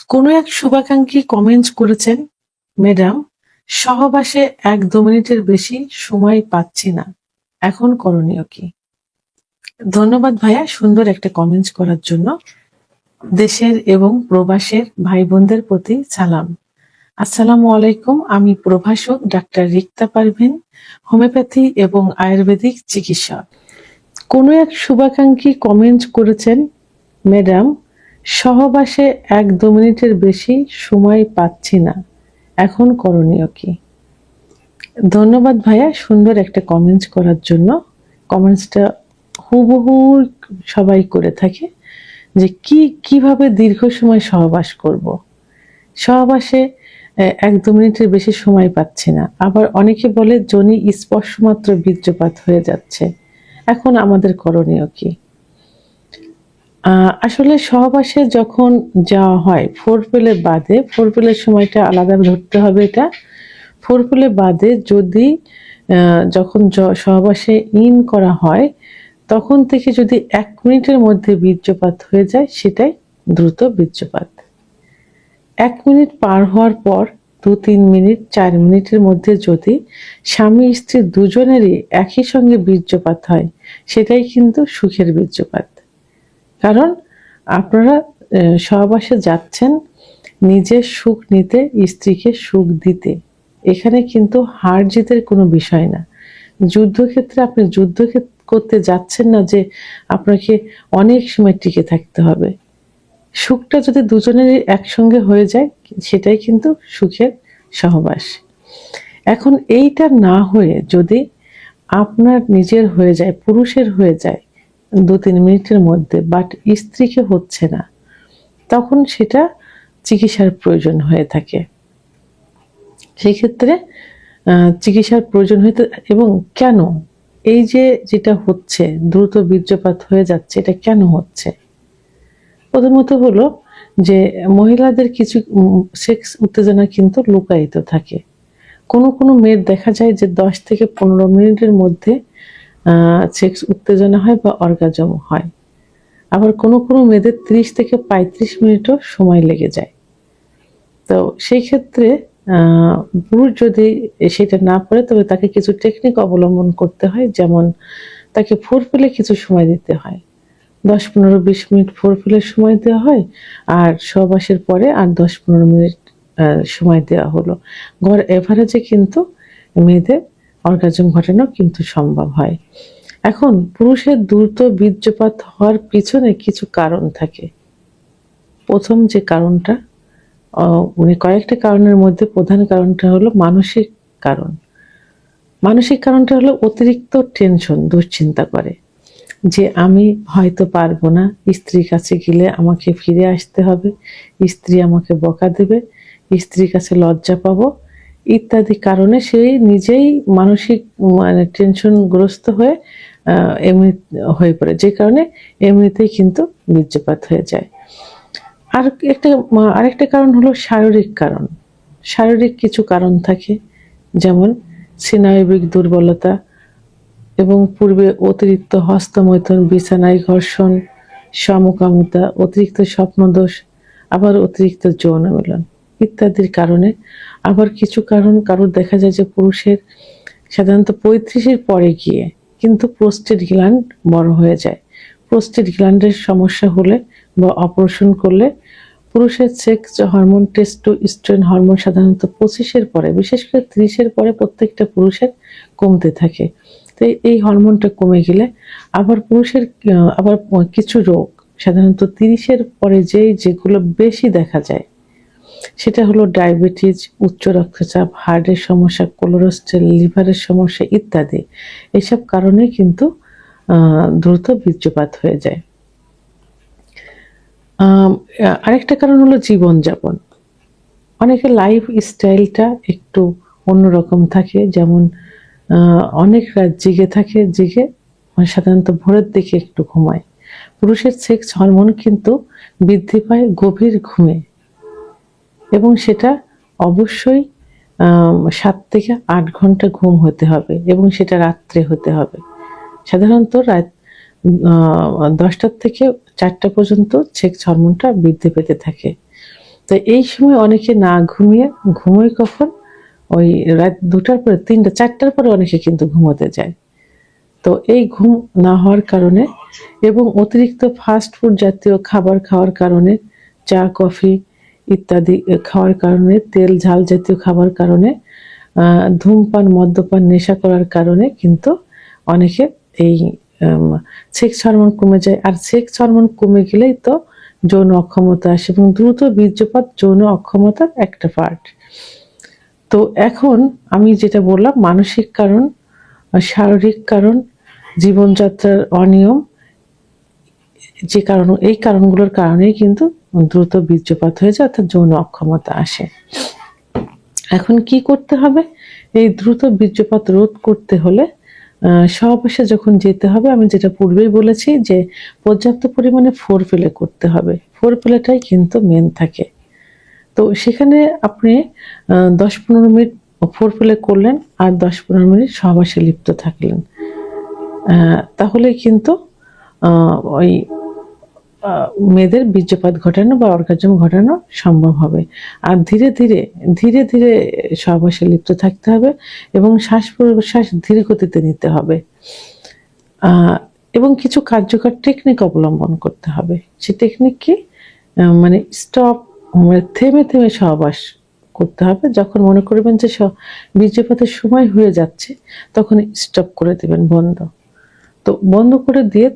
কোনো এক শুভাকাঙ্ক্ষী কমেন্ট করেছেন, ম্যাডাম, সহবাসে ১-২ মিনিটের বেশি সময় পাচ্ছি না, এখন করণীয় কি? ধন্যবাদ ভাইয়া সুন্দর একটা কমেন্ট করার জন্য। দেশের এবং প্রবাসের ভাই বোনদের প্রতি সালাম। আসসালামু আলাইকুম। আমি প্রভাষক ডাক্তার রিক্তা পারভিন, হোমিওপ্যাথি এবং আয়ুর্বেদিক চিকিৎসক। কোনো এক শুভাকাঙ্ক্ষী কমেন্ট করেছেন, ম্যাডাম, সহবাসে ১-২ মিনিটের বেশি সময় পাচ্ছি না, এখন করণীয় কি? ধন্যবাদ ভাইয়া সুন্দর একটা কমেন্টস করার জন্য। কমেন্টসটা হুবহু সবাই করে থাকে যে কিভাবে দীর্ঘ সময় সহবাস করব। সহবাসে ১-২ মিনিটের বেশি সময় পাচ্ছি না। আবার অনেকে বলে যোনি স্পর্শ মাত্র বীর্যপাত হয়ে যাচ্ছে, এখন আমাদের করণীয় কি? আসলে সহবাসে যখন যাওয়া হয় ফোরপ্লে বাদে, ফোরপ্লের সময়টা আলাদা ধরতে হবে। এটা ফোরপ্লে বাদে যদি যখন সহবাসে ইন করা হয় তখন থেকে যদি ১ মিনিটের মধ্যে বীর্যপাত হয়ে যায় সেটাই দ্রুত বীর্যপাত। ১ মিনিট পার হওয়ার পর ২-৩ মিনিট ৪ মিনিটের মধ্যে যদি স্বামী স্ত্রী দুজনেরই একই সঙ্গে বীর্যপাত হয় সেটাই কিন্তু সুখের বীর্যপাত। কারণ আপনারা সহবাসে যাচ্ছেন নিজের সুখ নিতে, স্ত্রীকে সুখ দিতে। এখানে কিন্তু হার জিতের কোনো বিষয় না। যুদ্ধক্ষেত্রে আপনি যুদ্ধ করতে যাচ্ছেন না যে আপনাকে অনেক সময় টিকে থাকতে হবে। সুখটা যদি দুজনেরই একসঙ্গে হয়ে যায় সেটাই কিন্তু সুখের সহবাস। এখন এইটা না হয়ে যদি আপনার নিজের হয়ে যায়, পুরুষের হয়ে যায় ২-৩ মিনিটের মধ্যে, বাট স্ত্রীকে হচ্ছে না, তখন সেটা চিকিৎসার প্রয়োজন হয়ে থাকে। সেই ক্ষেত্রে চিকিৎসার প্রয়োজন হতে, এবং কেন এই যেটা হচ্ছে দ্রুত বীর্যপাত হয়ে যাচ্ছে, এটা কেন হচ্ছে? প্রথমত হলো যে মহিলাদের কিছু সেক্স উত্তেজনা কিন্তু লুকায়িত থাকে। কোনো মেয়ের দেখা যায় যে ১০ থেকে ১৫ মিনিটের মধ্যে সেক্স উত্তেজনা হয় বা অর্গাজম হয়। আবার কোনো মেয়েদের ৩০ থেকে ৩৫ মিনিটও সময় লেগে যায়। তো সেই ক্ষেত্রে পুরুষ যদি সেটা না পারে তবে তাকে কিছু টেকনিক অবলম্বন করতে হয়। যেমন তাকে ফোরপ্লে কিছু সময় দিতে হয়। ১০, ১৫, ২০ মিনিট ফোরপ্লের সময় দেওয়া হয়, আর সহবাসের পরে আর ১০-১৫ মিনিট সময় দেওয়া হলো। গড় এভারেজে কিন্তু মেয়েদের অর্গাজম ঘটানো কিন্তু সম্ভব হয়। এখন পুরুষের দ্রুত বীর্যপাত হওয়ার পিছনে কিছু কারণ থাকে। প্রথম যে কারণটা, মানে কয়েকটা কারণের মধ্যে প্রধান কারণটা হলো মানসিক কারণ। মানসিক কারণটা হলো অতিরিক্ত টেনশন, দুশ্চিন্তা করে যে আমি হয়তো পারবো না, স্ত্রীর কাছে গেলে আমাকে ফিরে আসতে হবে, স্ত্রী আমাকে বকা দেবে, স্ত্রীর কাছে লজ্জা পাবো ইত্যাদি কারণে সে নিজেই মানসিক মানে টেনশনগ্রস্ত হয়ে এমনি হয়ে পড়ে, যে কারণে এমনিতেই কিন্তু বীর্যপাত হয়ে যায়। আরেকটা কারণ হলো শারীরিক কারণ। শারীরিক কিছু কারণ থাকে, যেমন স্নায়বিক দুর্বলতা এবং পূর্বে অতিরিক্ত হস্তমৈথুন, বিছানায় ঘর্ষণ, সমকামিতা, অতিরিক্ত স্বপ্নদোষ, আবার অতিরিক্ত যৌন মিলন ইত্যাদির কারণে। আবার কিছু কারণ কারোর দেখা যায় যে পুরুষের সাধারণত ৩৫-এর পরে গিয়ে কিন্তু প্রোস্টেট গ্ল্যান্ড বড় হয়ে যায়। প্রোস্টেট গ্ল্যান্ডের সমস্যা হলে বা অপারেশন করলে পুরুষের সেক্স হরমোন টেস্টোস্টেরন হরমোন সাধারণত ২৫-এর পরে, বিশেষ করে ৩০-এর পরে প্রত্যেকটা পুরুষের কমতে থাকে। তো এই হরমোনটা কমে গেলে আবার পুরুষের আবার কিছু রোগ সাধারণত ৩০-এর পরে যেগুলো বেশি দেখা যায় সেটা হলো ডায়াবেটিস, উচ্চ রক্তচাপ, হার্টের সমস্যা, কোলেস্টেরল, লিভারের সমস্যা ইত্যাদি। এসব কারণে কিন্তু দ্রুত বীর্যপাত হয়ে যায়। আরেকটা কারণ হলো জীবনযাপন। অনেকের লাইফ স্টাইলটা একটু অন্যরকম থাকে, যেমন অনেক রাত জেগে থাকে, সাধারণত ভোরের দিকে একটু ঘুমায়। পুরুষের সেক্স হরমোন কিন্তু বৃদ্ধি পায় গভীর ঘুমে, এবং সেটা অবশ্যই ৭ থেকে ৮ ঘন্টা ঘুম হতে হবে, এবং সেটা রাত্রে হতে হবে। সাধারণত রাত ১০টা থেকে ৪টা পর্যন্ত সেক্স হরমোনটা বৃদ্ধি পেতে থাকে। তো এই সময় অনেকে না ঘুমিয়ে ঘুমোয় কখন, ওই রাত 2টার পরে, 3টা 4টার পরে অনেকে কিন্তু ঘুমোতে যায়। তো এই ঘুম না হওয়ার কারণে এবং অতিরিক্ত ফাস্ট ফুড জাতীয় খাবার খাওয়ার কারণে, চা কফি ইত্যাদি খাওয়ার কারণে, তেল ঝাল জাতীয় খাবার কারণে, ধূমপান মদ্যপান নেশা করার কারণে কিন্তু অনেকে এই সেক্স হরমোন কমে যায়। আর সেক্স হরমোন কমে গেলেই তো যৌন অক্ষমতা আসে, এবং দ্রুত বীর্যপাত যৌন অক্ষমতার একটা পার্ট। তো এখন আমি যেটা বললাম, মানসিক কারণ, শারীরিক কারণ, জীবনযাত্রার অনিয়ম, যে কারণ, এই কারণগুলোর কারণেই কিন্তু দ্রুত বীর্যপাত হয়ে যায়, অর্থাৎ যৌন অক্ষমতা আসে। এখন কি করতে হবে? এই দ্রুত বীর্যপাত রোধ করতে হলে সহবাসে যখন যেতে হবে, আমি যেটা পূর্বেই বলেছি যে পর্যাপ্ত পরিমাণে ফোরপ্লে করতে হবে। ফোরপ্লেটাই কিন্তু মেন থাকে। তো সেখানে আপনি 10-15 মিনিট ফোরপ্লে করলেন আর 10-15 মিনিট সহবাসে লিপ্ত থাকলেন, তাহলে কিন্তু ওই মেয়েদের বীর্যপাত ঘটানো বা অর্গাজম ঘটানো সম্ভব হবে। আর ধীরে ধীরে ধীরে ধীরে সহবাসে লিপ্ত থাকতে হবে এবং শ্বাস প্রশ্বাস ধীর গতিতে নিতে হবে, এবং কিছু কার্যকর টেকনিক অবলম্বন করতে হবে। সে টেকনিক কি? মানে স্টপ, মানে থেমে থেমে সহবাস করতে হবে। যখন মনে করবেন যে বীর্যপাতের সময় হয়ে যাচ্ছে, তখন স্টপ করে দেবেন, বন্ধ। তো বন্ধ করে দিয়ে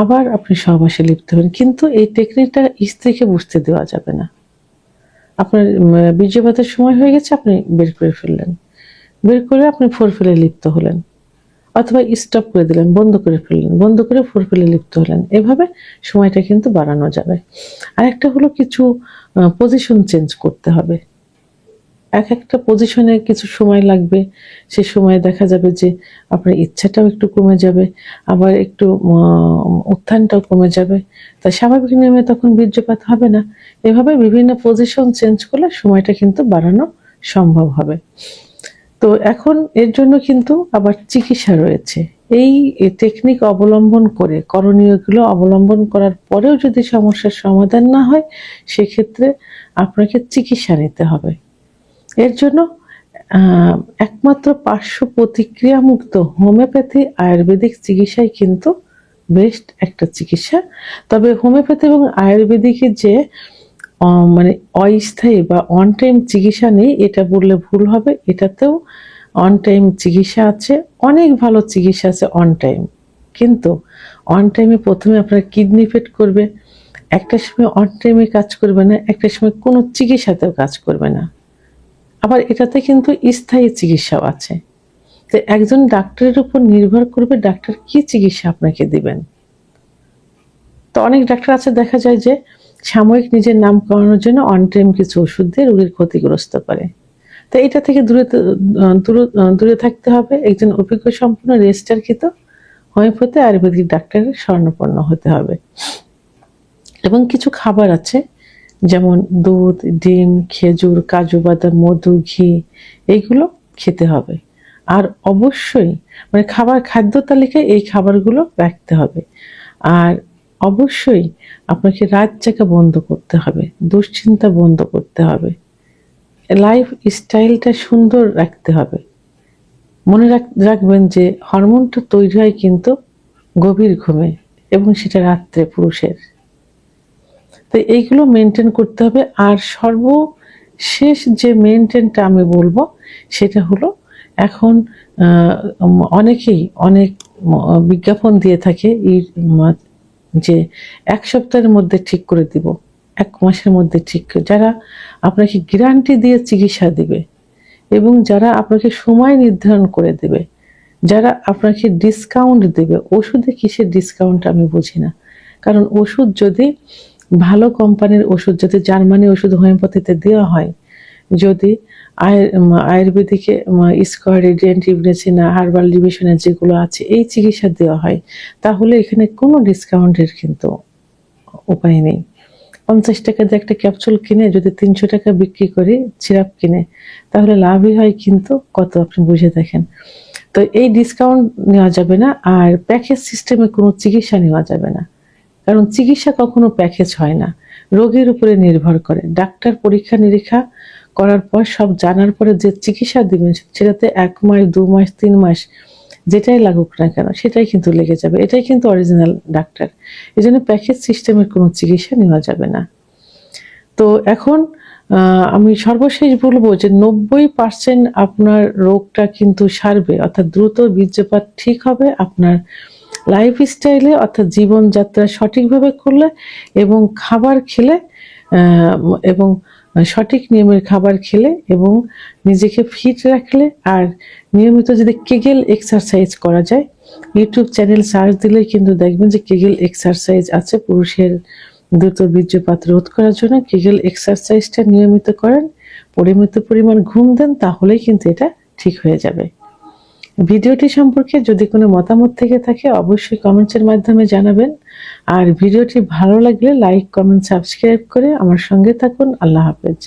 আবার আপনি সহবাসে লিপ্ত হবেন, কিন্তু এই টেকনিকটা স্ত্রীকে বুঝতে দেওয়া যাবে না। আপনার বীর্যপাতের সময় হয়ে গেছে, আপনি বের করে ফেললেন, বের করে আপনি ফোরপ্লে লিপ্ত হলেন, অথবা স্টপ করে দিলেন, বন্ধ করে ফেললেন, বন্ধ করে ফোরপ্লে লিপ্ত হলেন। এভাবে সময়টা কিন্তু বাড়ানো যাবে। আরেকটা হলো, কিছু পজিশন চেঞ্জ করতে হবে। এক একটা পজিশনে কিছু সময় লাগবে, সে সময় দেখা যাবে যে আপনার ইচ্ছাটাও একটু কমে যাবে, আবার একটু উত্থানটাও কমে যাবে। তাই স্বাভাবিক নিয়মে তখন বীর্যপাত হবে না। এভাবে বিভিন্ন পজিশন চেঞ্জ করলে সময়টা কিন্তু বাড়ানো সম্ভব হবে। তো এখন এর জন্য কিন্তু আবার চিকিৎসা রয়েছে। এই টেকনিক অবলম্বন করে, করণীয়গুলো অবলম্বন করার পরেও যদি সমস্যার সমাধান না হয়, সেক্ষেত্রে আপনাকে চিকিৎসা নিতে হবে। এর জন্য একমাত্র পার্শ্ব প্রতিক্রিয়া মুক্ত হোমিওপ্যাথি আয়ুর্বেদিক চিকিৎসাই কিন্তু বেস্ট একটা চিকিৎসা। তবে হোমিওপ্যাথি এবং আয়ুর্বেদিকের যে মানে অস্থায়ী বা অন টাইম চিকিৎসা নেই, এটা বললে ভুল হবে। এটাতেও অন টাইম চিকিৎসা আছে, অনেক ভালো চিকিৎসা আছে অন টাইম। কিন্তু অন টাইমে প্রথমে আপনার কিডনি ফেট করবে, একটা সময় অন টাইমে কাজ করবে না, একটা সময় কোনো চিকিৎসাতেও কাজ করবে না। আবার এটাতে কিন্তু স্থায়ী চিকিৎসাও আছে। তো একজন ডাক্তারের উপর নির্ভর করবে ডাক্তার কি চিকিৎসা আপনাকে দিবেন। তো অনেক ডাক্তার আছে, দেখা যায় যে সাময়িক নিজের নাম করানোর জন্য অন টাইম কিছু ওষুধ দিয়ে রোগীর ক্ষতিগ্রস্ত করে। তো এটা থেকে দূরে থাকতে হবে। একজন অভিজ্ঞ সম্পন্ন রেজিস্টারকৃত হোমিওপ্যাথি আয়ুর্বেদিক ডাক্তারের শরণাপন্ন হতে হবে। এবং কিছু খাবার আছে, যেমন দুধ, ডিম, খেজুর, কাজু বাদাম, মধু, ঘি, এইগুলো খেতে হবে। আর অবশ্যই মানে খাদ্য তালিকায় এই খাবারগুলো রাখতে হবে। আর অবশ্যই আপনাকে রাত জাগা বন্ধ করতে হবে, দুশ্চিন্তা বন্ধ করতে হবে, লাইফ স্টাইলটা সুন্দর রাখতে হবে। মনে রাখবেন যে হরমোনটা তৈরি হয় কিন্তু গভীর ঘুমে, এবং সেটা রাত্রে পুরুষের। তো এইগুলো মেনটেন করতে হবে। আর সর্বশেষ যে মেনটেনটা আমি বলবো, সেটা হলো, এখন অনেকেই অনেক বিজ্ঞাপন দিয়ে থাকে যে 1 সপ্তাহের মধ্যে ঠিক করে দিব, 1 মাসের মধ্যে ঠিক করে, যারা আপনাকে গ্যারান্টি দিয়ে চিকিৎসা দিবে এবং যারা আপনাকে সময় নির্ধারণ করে দেবে, যারা আপনাকে ডিসকাউন্ট দেবে। ওষুধে কিসের ডিসকাউন্ট আমি বুঝি না। কারণ ওষুধ যদি ভালো কোম্পানির ওষুধ, যদি জার্মানি ওষুধ হোমিওপ্যাথিতে দেওয়া হয়, যদি আয়ুর্বেদিকে স্কোয়ার রেডিয়েন্ট, ইবনেসিনা, হার্বাল ডিভিশনের যেগুলো আছে, এই চিকিৎসা দেওয়া হয়, তাহলে এখানে কোনো ডিসকাউন্টের কিন্তু উপায় নেই। 50 টাকা দিয়ে একটা ক্যাপসুল কিনে যদি 300 টাকা বিক্রি করি, সিরাপ কিনে, তাহলে লাভই হয় কিন্তু কত, আপনি বুঝে দেখেন। তো এই ডিসকাউন্ট নেওয়া যাবে না। আর প্যাকেজ সিস্টেমে কোনো চিকিৎসা নেওয়া যাবে না, কারণ চিকিৎসা কখনো প্যাকেজ হয় না। রোগীর উপরে নির্ভর করে। ডাক্তার পরীক্ষা নিরীক্ষা করার পর সব জানার পরে যে চিকিৎসা দিবেন সেটাতে 1 মাস 2 মাস 3 মাস যেটাই লাগুক না কেন সেটাই কিন্তু লেগে যাবে। এটাই কিন্তু অরিজিনাল ডাক্তার। এজন্য প্যাকেজ সিস্টেমের কোনো চিকিৎসা নেওয়া যাবে না। তো এখন আমি সর্বশেষ বলবো যে 90% আপনার রোগটা কিন্তু সারবে, অর্থাৎ দ্রুত বীর্যপাত ঠিক হবে আপনার লাইফস্টাইলে, অর্থাৎ জীবনযাত্রা সঠিকভাবে করলে এবং খাবার খেলে এবং সঠিক নিয়মের খাবার খেলে এবং নিজেকে ফিট রাখলে আর নিয়মিত যদি কেগেল এক্সারসাইজ করা যায়, ইউটিউব চ্যানেল সার্চ দিলেই কিন্তু দেখবেন যে কেগেল এক্সারসাইজ আছে পুরুষের দ্রুত বীর্যপাত রোধ করার জন্য। কেগেল এক্সারসাইজটা নিয়মিত করেন, পরিমিত পরিমাণ ঘুম দেন, তাহলেই কিন্তু এটা ঠিক হয়ে যাবে। ভিডিওটি সম্পর্কে যদি কোনো মতামত থেকে থাকে অবশ্যই কমেন্টসের মাধ্যমে জানাবেন। আর ভিডিওটি ভালো লাগলে লাইক, কমেন্ট, সাবস্ক্রাইব করে আমার সঙ্গে থাকুন। আল্লাহ হাফেজ।